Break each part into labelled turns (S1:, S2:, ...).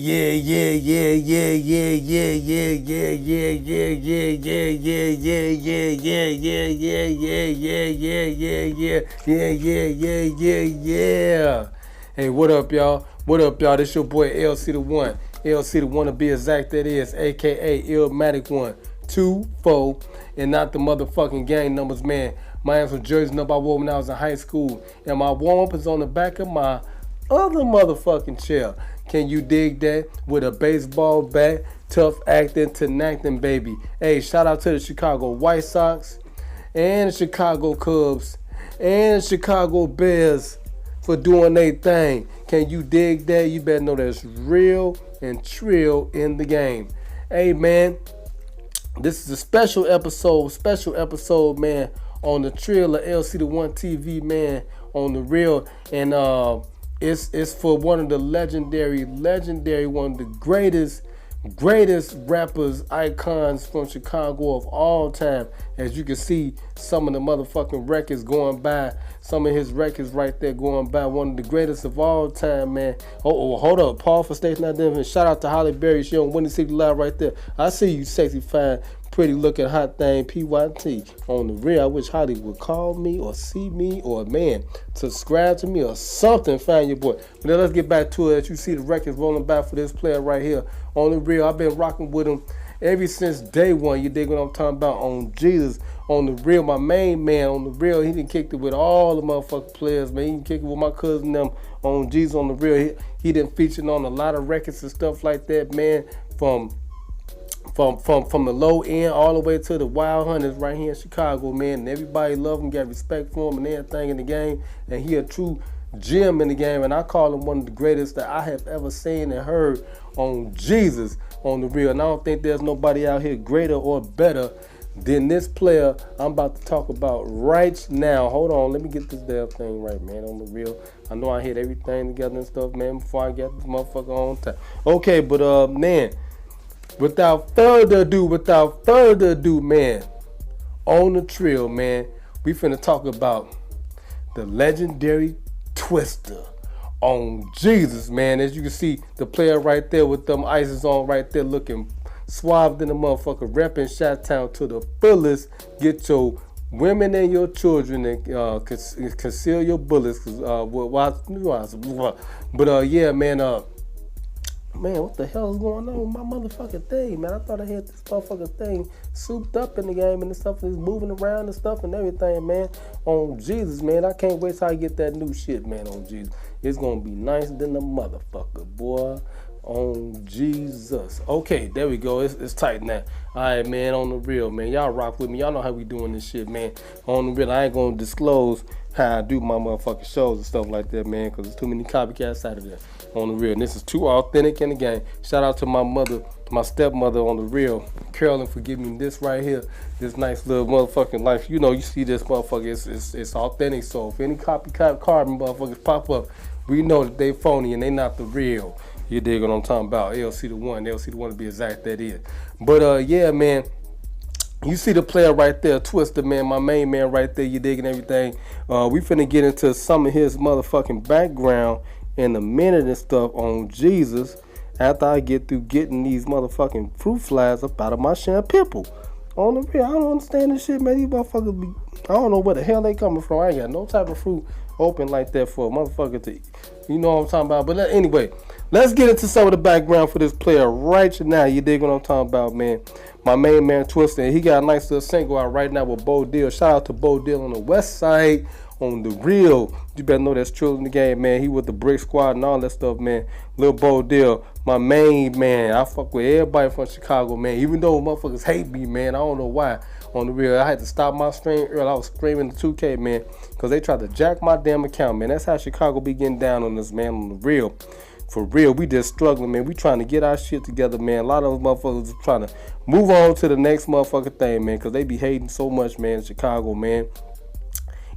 S1: Hey, what up, y'all? What up, y'all? This your boy LC the One. LC the One to be exact, that is, aka Illmatic One. 2, 4, and not the motherfucking gang numbers, man. My ass was jersey up I wore when I was in high school, and my warm-up is on the back of my other motherfucking chair. Can you dig that? With a baseball bat, tough acting, tenacting, baby. Hey, shout out to the Chicago White Sox, and the Chicago Cubs, and the Chicago Bears for doing their thing. Can you dig that? You better know there's real and trill in the game. Hey, man, this is a special episode, man, on the Trill of LC the One TV, man, on the real. And it's for one of the legendary, one of the greatest rappers, icons from Chicago of all time. As you can see, some of the motherfucking records going by, some of his records right there going by, one of the greatest of all time, man. Oh, hold up, Paul for Station Identity. Shout out to Holly Berry, she on Windy City Live right there. I see you, sexy, fine, pretty looking hot thing, PYT. On the real, I wish Holly would call me or see me or, man, subscribe to me or something, find your boy. But then let's get back to it. As you see the records rolling back for this player right here. On the real, I've been rocking with him ever since day one. You dig what I'm talking about? On Jesus. On the real, my main man. On the real, he done kicked it with all the motherfucking players, man. He done kicked it with my cousin them. On Jesus. On the real, he done featured on a lot of records and stuff like that, man. From the low end all the way to the Wild Hunters right here in Chicago, man. And everybody love him, got respect for him and everything in the game. And he a true gem in the game, and I call him one of the greatest that I have ever seen and heard on Jesus. On the real. And I don't think there's nobody out here greater or better than this player I'm about to talk about right now. Hold on, let me get this damn thing right, man. On the real, I know I hit everything together and stuff, man, before I get this motherfucker on time. Okay, but man, without further ado, man, on the Trill, man, we finna talk about the legendary Twista. On Jesus, man. As you can see, the player right there with them ices on right there, looking suave in the motherfucker, repping Chi-Town to the fullest. Get your women and your children and conceal your bullets. But yeah, man, man, what the hell is going on with my motherfucking thing, man? I thought I had this motherfucking thing souped up in the game and the stuff is moving around and stuff and everything, man. On Jesus, man. I can't wait till I get that new shit, man, on Jesus. It's gonna be nicer than the motherfucker, boy. On Jesus. Okay, there we go. It's tight now. Alright, man, on the real, man. Y'all rock with me. Y'all know how we doing this shit, man. On the real, I ain't gonna disclose how I do my motherfucking shows and stuff like that, man, because there's too many copycats out of there. On the real. And this is too authentic in the game. Shout out to my mother, my stepmother on the real, Carolyn, for giving me this right here. This nice little motherfucking life. You know, you see this motherfucker, it's authentic. So if any copycat carbon motherfuckers pop up, we know that they phony and they not the real. You dig what I'm talking about? LC the One to be exact, that is. But yeah, man, you see the player right there, Twista, man, my main man right there, you digging everything. We finna get into some of his motherfucking background in a minute and stuff on Jesus after I get through getting these motherfucking fruit flies up out of my shampoo. On the real, I don't understand this shit, man. These motherfuckers be, I don't know where the hell they coming from. I ain't got no type of fruit open like that for a motherfucker to eat. You know what I'm talking about? But anyway, let's get into some of the background for this player right now. You dig what I'm talking about, man? My main man, Twista, he got a nice little single out right now with Bo Dill. Shout out to Bo Dill on the west side. On the real, you better know that's true in the game, man. He with the Brick Squad and all that stuff, man. Lil Bo Dill, my main man. I fuck with everybody from Chicago, man. Even though motherfuckers hate me, man. I don't know why. On the real, I had to stop my stream early. I was screaming the 2K, man, because they tried to jack my damn account, man. That's how Chicago be getting down on this, man. On the real. For real, we just struggling, man. We trying to get our shit together, man. A lot of those motherfuckers are trying to move on to the next motherfucking thing, man, because they be hating so much, man, in Chicago, man.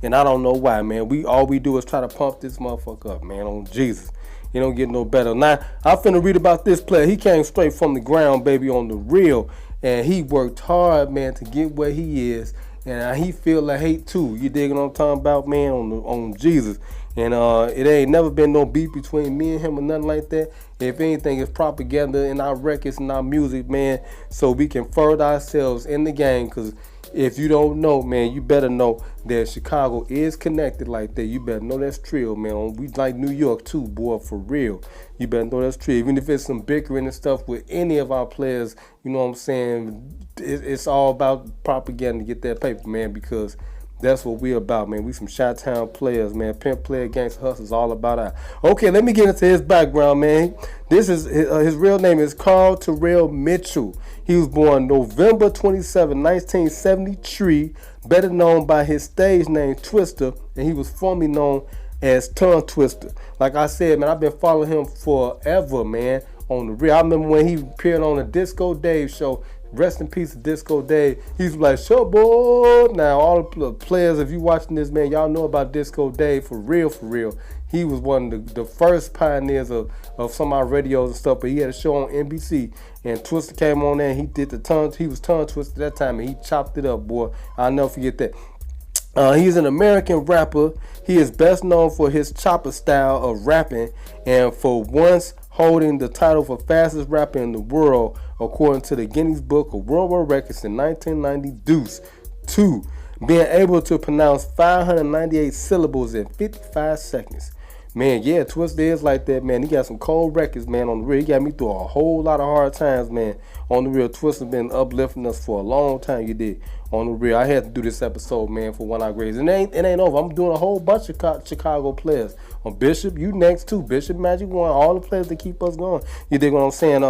S1: And I don't know why, man. All we do is try to pump this motherfucker up, man, on Jesus. You don't get no better. Now, I'm finna read about this player. He came straight from the ground, baby, on the real. And he worked hard, man, to get where he is. And he feel the hate, too. You dig what I'm talking about, man, on Jesus. And it ain't never been no beef between me and him or nothing like that. If anything, it's propaganda in our records and our music, man, so we can further ourselves in the game. Because if you don't know, man, you better know that Chicago is connected like that. You better know that's true, man. We like New York too, boy, for real. You better know that's true. Even if it's some bickering and stuff with any of our players, you know what I'm saying? It's all about propaganda to get that paper, man, because that's what we about, man. We some Chi-Town players, man. Pimp player, gangsta hustlers, all about that. Okay, let me get into his background, man. This is his real name is Carl Terrell Mitchell. He was born November 27, 1973, better known by his stage name Twista, and he was formerly known as Tongue Twister. Like I said, man, I've been following him forever, man. On the real, I remember when he appeared on the Disco Dave show. Rest in peace, Disco Dave. He's like, "Show boy." Now, all the players, if you watching this, man, y'all know about Disco Dave for real, for real. He was one of the first pioneers of some of our radios and stuff. But he had a show on NBC, and Twista came on there. And he did the tongue. He was tongue twisted that time, and he chopped it up, boy. I'll never forget that. He's an American rapper. He is best known for his chopper style of rapping, and for once holding the title for fastest rapper in the world, according to the Guinness Book of World Records in 1990, Deuce 2, being able to pronounce 598 syllables in 55 seconds. Man, yeah, Twista is like that, man. He got some cold records, man, on the real. He got me through a whole lot of hard times, man. On the real, Twista been uplifting us for a long time, you did. On the real, I had to do this episode, man, for One Eye Grades. And it ain't over. I'm doing a whole bunch of Chicago players. On Bishop, you next too. Bishop, Magic One, all the players that keep us going. You dig what I'm saying?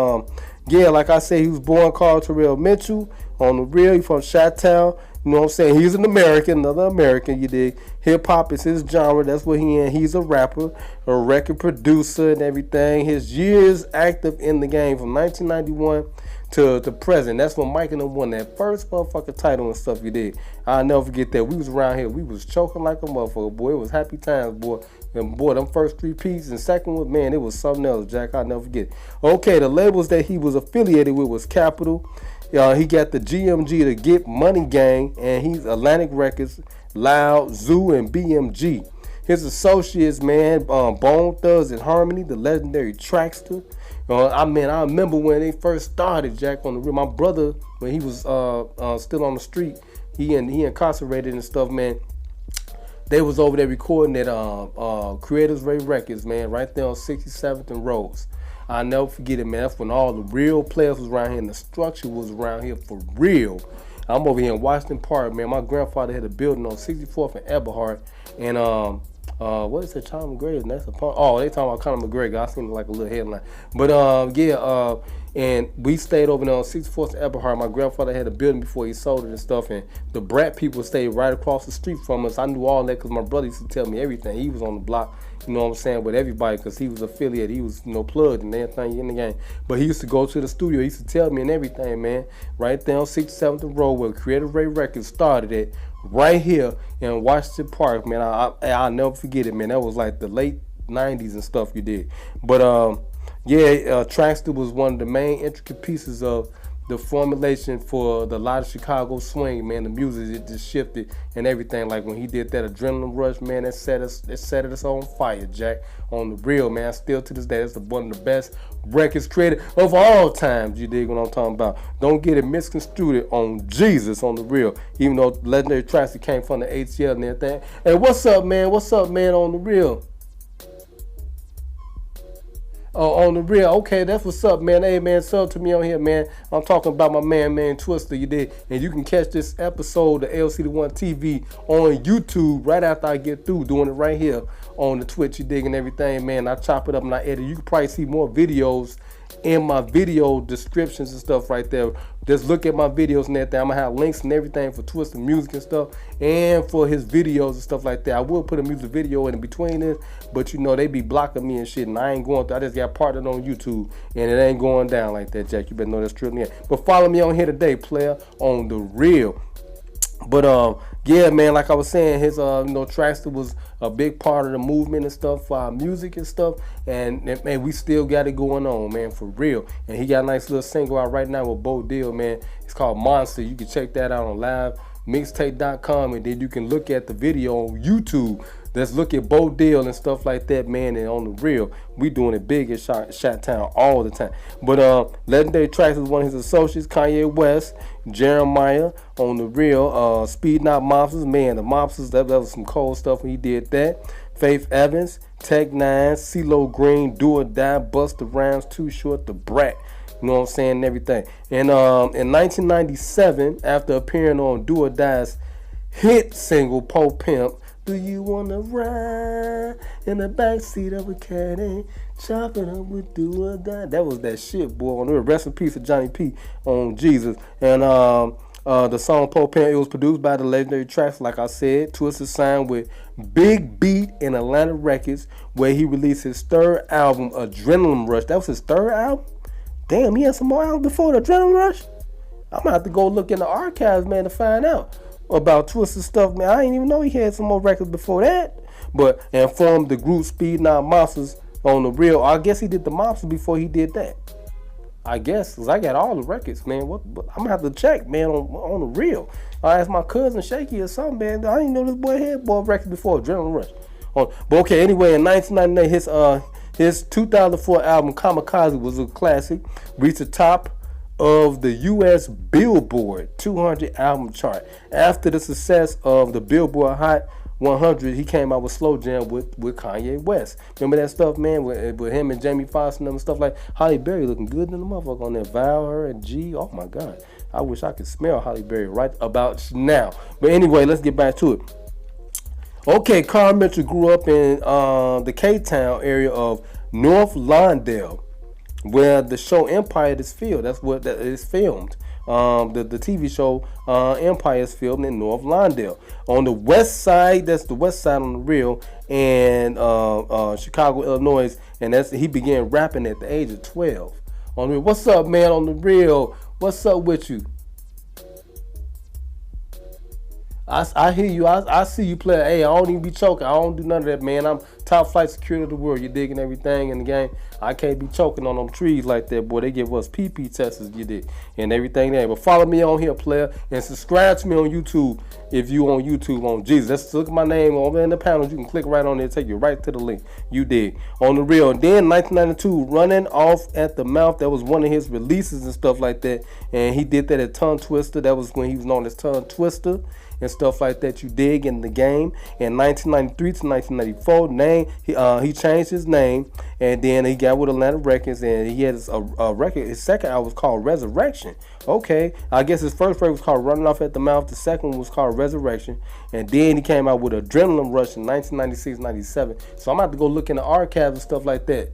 S1: Yeah, like I said, he was born Carl Terrell Mitchell. On the real, he from Chi-Town. You know what I'm saying? He's an American, another American, you dig? Hip hop is his genre. That's what he in. He's a rapper, a record producer and everything. His years active in the game from 1991 to present. That's when Mike and them won that first motherfucking title and stuff, you did. I'll never forget that. We was around here. We was choking like a motherfucker, boy. It was happy times, boy. And boy, them first 3 pieces and second one, man, it was something else, Jack. I'll never forget. Okay, the labels that he was affiliated with was Capitol. He got the GMG, the Get Money Gang, and he's Atlantic Records, Loud, Zoo, and BMG. His associates, man, Bone Thugs and Harmony, the legendary Traxter. I remember when they first started, Jack, on the real. My brother, when he was still on the street, he incarcerated and stuff, man. They was over there recording at Creators Ray Records, man, right there on 67th and Rose. I'll never forget it, man. That's when all the real players was around here and the structure was around here for real. I'm over here in Washington Park, man. My grandfather had a building on 64th and Eberhard. And what is that, Conor McGregor? That's a part. Oh, they talking about Conor McGregor. I seen like a little headline. But and we stayed over there on 64th and Eberhard. My grandfather had a building before he sold it and stuff. And the Brat people stayed right across the street from us. I knew all that because my brother used to tell me everything. He was on the block, you know what I'm saying, with everybody because he was affiliated. He was, plugged and everything in the game. But he used to go to the studio. He used to tell me and everything, man. Right there on 67th and Road where Creative Ray Records started it. Right here in Washington Park, man. I'll never forget it, man. That was like the late 90s and stuff you did. But Traxter was one of the main intricate pieces of the formulation for the lot of Chicago swing, man. The music, it just shifted and everything. Like when he did that Adrenaline Rush, man, it set us on fire, Jack. On the real, man. Still to this day, it's one of the best records created of all times. You dig what I'm talking about? Don't get it misconstrued on Jesus, on the real. Even though legendary Traxter came from the ATL and everything. Hey, what's up, man? What's up, man? On the real. On the real, okay, that's what's up, man. Hey, man, sub to me on here, man. I'm talking about my man Twista, you did. And you can catch this episode of LC the One TV on YouTube right after I get through doing it right here on the Twitch, you dig, and everything, man. I chop it up and I edit. You can probably see more videos in my video descriptions and stuff right there. Just look at my videos and everything. I'm gonna have links and everything for Twista music and stuff, and for his videos and stuff like that. I will put a music video in between this, but they be blocking me and shit, and I ain't going through. I just got partnered on YouTube, and it ain't going down like that, Jack. You better know that's true. But follow me on here today, player, on the real. But yeah, man, like I was saying, his Traxter was a big part of the movement and stuff for our music and stuff, and man, we still got it going on, man, for real. And he got a nice little single out right now with Bo Deal, man. It's called Monster. You can check that out on live mixtape.com, and then you can look at the video on YouTube Let's look at Bo Deal and stuff like that, man. And on the real, we doing it big in Shot Town all the time. But Legendary Tracks is one of his associates, Kanye West, Jeremiah. On the real, Speed Not Mobsters, man. The Mobsters, that was some cold stuff when he did that. Faith Evans, Tech Nine, CeeLo Green, Do or Die, Busta Rhymes, Too Short, The Brat. You know what I'm saying, and everything. And in 1997, after appearing on Do or Die's hit single, Po Pimp, do you wanna ride in the backseat of a caddy, chopping up with Do or Die? That was that shit, boy. On the rest in peace of Johnny P on Jesus. And the song Po Pimp, it was produced by the Legendary Tracks, like I said. Twista signed with Big Beat and Atlanta Records, where he released his third album, Adrenaline Rush. That was his third album? Damn, he had some more albums before the Adrenaline Rush? I'm gonna have to go look in the archives, man, to find out about Twista stuff, man. I didn't even know he had some more records before that. But and formed the group Speed Not Mobsters on the real. I guess he did the Mobsters before he did that. I guess, because I got all the records, man. What I'm gonna have to check, man, on the real. I asked my cousin Shaky or something, man. I didn't know this boy had more records before Adrenaline Rush. But okay, anyway, in 1998, his 2004 album Kamikaze was a classic, reached the top of the U.S. Billboard 200 album chart. After the success of the Billboard Hot 100, he came out with Slow Jam with Kanye West. Remember that stuff, man, with him and Jamie Foxx and them stuff like Halle Berry looking good in the motherfucker on that Val, her, and G. Oh my God, I wish I could smell Halle Berry right about now. But anyway, let's get back to it. Okay, Carl Mitchell grew up in the K-Town area of North Lawndale, where the show Empire is filmed. That's what that is filmed. The TV show Empire is filmed in North Lawndale. On the west side, that's the west side on the real, and Chicago, Illinois, and he began rapping at the age of 12. On the real, what's up, man? On the real, what's up with you? I hear you. I see you play. Hey, I don't even be choking. I don't do none of that, man. I'm top flight security of the world. You digging everything in the game. I can't be choking on them trees like that, boy. They give us PP tests, you dig, and everything there. But follow me on here, player, and subscribe to me on YouTube if you on YouTube on Jesus. Let's look at my name over in the panels. You can click right on there, take you right to the link. You dig. On the real. And then 1992, Running Off at the Mouth. That was one of his releases and stuff like that. And he did that at Tongue Twister. That was when he was known as Tongue Twister and stuff like that, you dig, in the game. In 1993 to 1994, he changed his name, and then he got with Atlanta Records, and he had a record. His second album was called Resurrection. Okay, I guess his first record was called Running Off at the Mouth. The second one was called Resurrection, and then he came out with Adrenaline Rush in 1996-97. So I'm about to go look in the archives and stuff like that.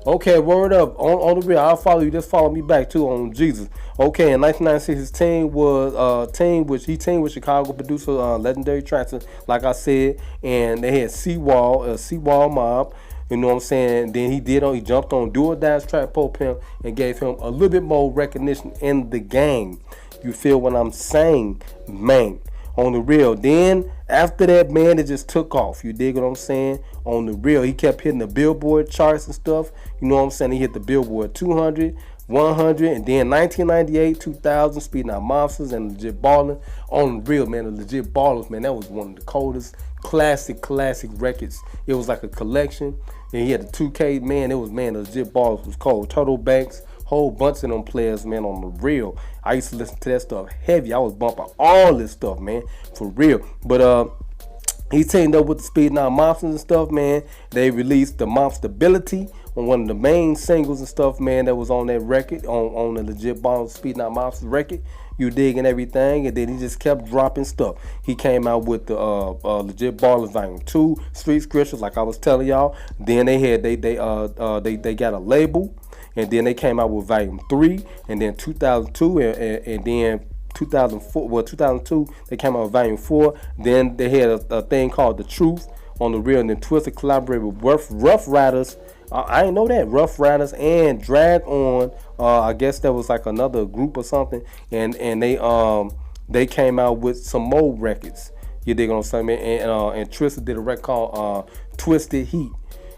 S1: Okay, word up. On the real, I'll follow you. Just follow me back too on Jesus. Okay, in 1996, his team was teamed with Chicago producer Legendary Tracks, like I said, and they had Seawall Mob. You know what I'm saying? Then he jumped on Do or Die's track Po Pimp and gave him a little bit more recognition in the game. You feel what I'm saying, man? On the real. Then after that, man, it just took off. You dig what I'm saying? On the real, he kept hitting the Billboard charts and stuff. You know what I'm saying? He hit the Billboard 200, 100, and then 1998, 2000, Speed Not Mobsters and Legit Ballin'. On the real, man, the Legit Ballers, man, that was one of the coldest classic records. It was like a collection, and he had the 2K, man. It was, man, the Legit Ballers was cold. Turtle Banks, whole bunch of them players, man, on the real. I used to listen to that stuff heavy. I was bumping all this stuff, man, for real. But he teamed up with the Speed Not Mobsters and stuff, man. They released the Mobstability on one of the main singles and stuff, man, that was on that record, on the Legit Ballers Speed Not Mobsters record. You dig and everything, and then he just kept dropping stuff. He came out with the Legit Ballers Volume 2, Street Scriptures, like I was telling y'all. Then they got a label. And then they came out with Volume 3, and then 2002, and then 2004. Well, 2002 they came out with Volume 4. Then they had a thing called The Truth on the real, and then Twista collaborated with Rough Riders. I didn't know that, Rough Riders and Drag On. I guess that was like another group or something, and they came out with some more records. You dig what I'm saying? And Twista did a record called Twisted Heat,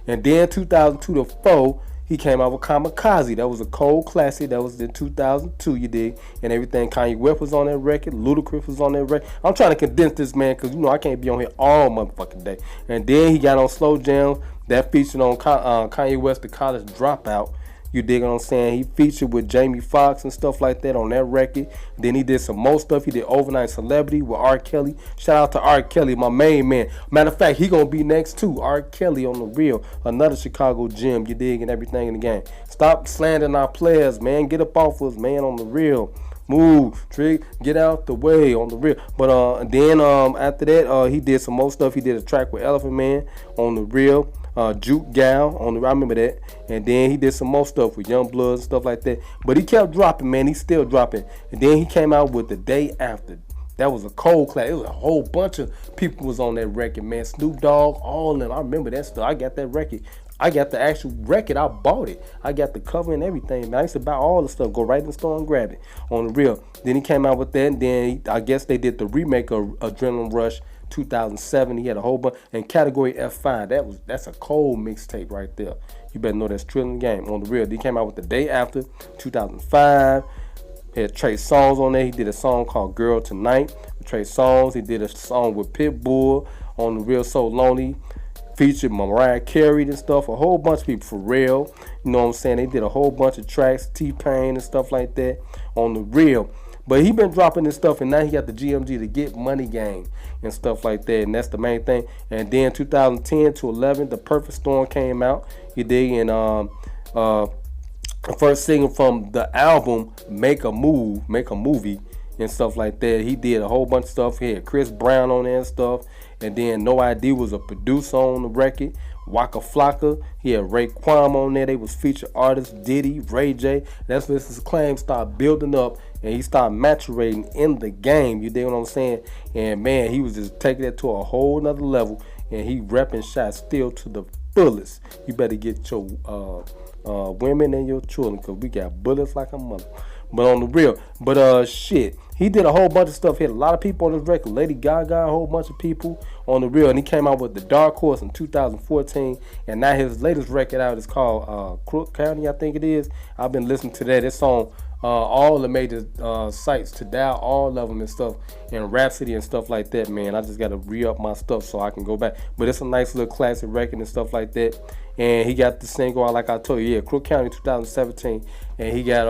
S1: and then 2002 to 4. He came out with Kamikaze. That was a cold classic. That was in 2002, you dig? And everything. Kanye West was on that record. Ludacris was on that record. I'm trying to condense this, man, because, I can't be on here all motherfucking day. And then he got on Slow Jam. That featured on Kanye West, The College Dropout. You dig what I'm saying? He featured with Jamie Foxx and stuff like that on that record. Then he did some more stuff. He did Overnight Celebrity with R. Kelly. Shout out to R. Kelly, my main man. Matter of fact, he gonna be next too. R. Kelly on the real. Another Chicago gem, you dig, and everything in the game. Stop slandering our players, man. Get up off us, man, on the real. Move, Trig, get out the way on the real. But then after that, he did some more stuff. He did a track with Elephant Man on the real. Juke Gal on the, I remember that. And then he did some more stuff with Young Blood and stuff like that. But he kept dropping, man. He's still dropping. And then he came out with The Day After. That was a cold class. It was a whole bunch of people was on that record, man. Snoop Dogg, all of them. I remember that stuff. I got that record. I got the actual record. I bought it. I got the cover and everything, man. I used to buy all the stuff. Go right in the store and grab it on the real. Then he came out with that. And then I guess they did the remake of Adrenaline Rush 2007. He had a whole bunch. And Category F5. That's a cold mixtape right there. You better know that's Trilling Game on the real. He came out with The Day After 2005. He had Trey Songz on there. He did a song called Girl Tonight with Trey Songz. He did a song with Pitbull on the real, So Lonely. Featured Mariah Carey and stuff, a whole bunch of people, for real. You know what I'm saying? They did a whole bunch of tracks, T-Pain and stuff like that on the real. But he been dropping this stuff, and now he got the GMG, to Get Money Gang and stuff like that, and that's the main thing. And then 2010 to 11, The Perfect Storm came out. He did, and the first single from the album, Make a Movie and stuff like that. He did a whole bunch of stuff. He had Chris Brown on there and stuff. And then No ID was a producer on the record. Waka Flocka, he had Raekwon on there. They was featured artists, Diddy, Ray J. That's when his claim started building up, and he started maturating in the game. You dig what I'm saying? And man, he was just taking it to a whole nother level, and he repping shots still to the fullest. You better get your women and your children, because we got bullets like a mother. But on the real, shit, he did a whole bunch of stuff. He had a lot of people on his record. Lady Gaga, a whole bunch of people on the real. And he came out with The Dark Horse in 2014. And now his latest record out is called Crook County, I think it is. I've been listening to that. It's on all the major sites to dial, all of them and stuff, and Rhapsody and stuff like that, man. I just got to re-up my stuff so I can go back. But it's a nice little classic record and stuff like that. And he got the single out, like I told you, Crook County 2017. And he got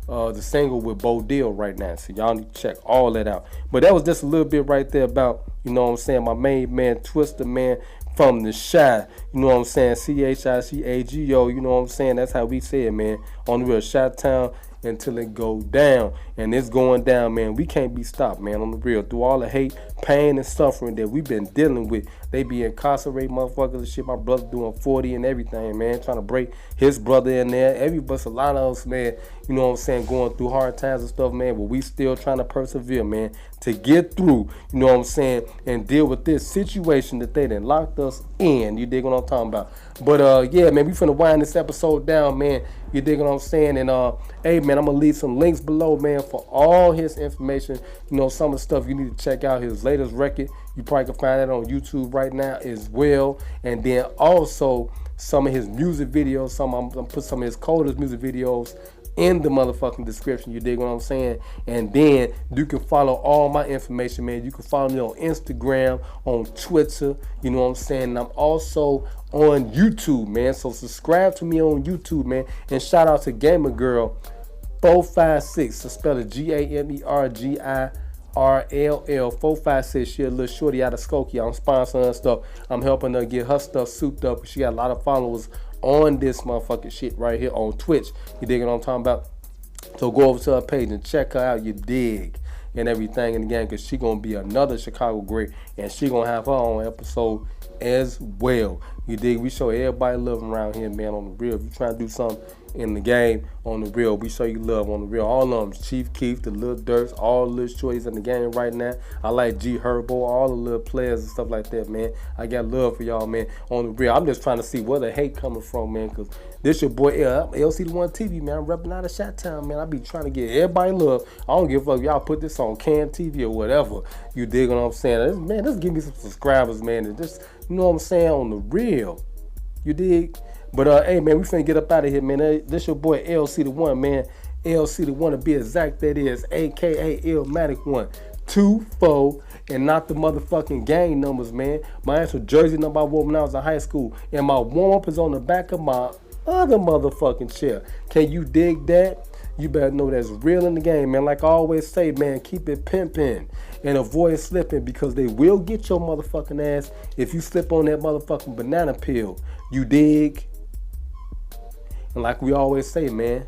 S1: the single with Bo Deal right now. So y'all need to check all that out. But that was just a little bit right there about, you know what I'm saying, my main man, Twista, man, from the Chi. You know what I'm saying, CHICAGO, you know what I'm saying, that's how we say it, man. On the real, Chi-Town until it go down. And it's going down, man. We can't be stopped, man, on the real. Through all the hate, pain, and suffering that we've been dealing with. They be incarcerated motherfuckers and shit. My brother doing 40 and everything, man. Trying to break his brother in there. Everybody's, a lot of us, man, you know what I'm saying, going through hard times and stuff, man. But we still trying to persevere, man, to get through, you know what I'm saying, and deal with this situation that they done locked us in. You dig what I'm talking about? But yeah, man, we finna wind this episode down, man. You dig what I'm saying? And hey, man, I'm gonna leave some links below, man, for all his information. You know, some of the stuff you need to check out. His latest record, you probably can find that on YouTube right now as well. And then also some of his music videos. I'm gonna put some of his coldest music videos in the motherfucking description. You dig what I'm saying? And then you can follow all my information, man. You can follow me on Instagram, on Twitter, you know what I'm saying? And I'm also on YouTube, man. So subscribe to me on YouTube, man. And shout out to Gamer Girl 456. So spell it GAMERGIRLL 456. She a little shorty out of Skokie. I'm sponsoring her stuff. I'm helping her get her stuff souped up. She got a lot of followers on this motherfucking shit right here on Twitch. You dig what I'm talking about? So go over to her page and check her out, you dig, and everything in the game, because she gonna be another Chicago great, and she gonna have her own episode as well. You dig? We show everybody love around here, man, on the real. If you trying to do something in the game on the real, we show you love on the real. All of them, Chief Keef, the Lil Durks, all the little shorties in the game right now. I like G Herbo, all the little players and stuff like that, man. I got love for y'all, man, on the real. I'm just trying to see where the hate coming from, man, because this your boy LC1 TV, man. I'm repping out of Chi-Town, man. I be trying to get everybody love. I don't give a fuck. Y'all put this on Cam TV or whatever. You dig what I'm saying? Man, just give me some subscribers, man, and just, you know what I'm saying, on the real. You dig? But hey man, we finna get up out of here, man. This your boy LC the One, man. LC the One to be exact, that is, aka Illmatic One. 2-4, and not the motherfucking gang numbers, man. My actual jersey number I wore when I was in high school, and my warm-up is on the back of my other motherfucking chair. Can you dig that? You better know that's real in the game, man. Like I always say, man, keep it pimping and avoid slipping, because they will get your motherfucking ass if you slip on that motherfucking banana peel. You dig? And like we always say, man,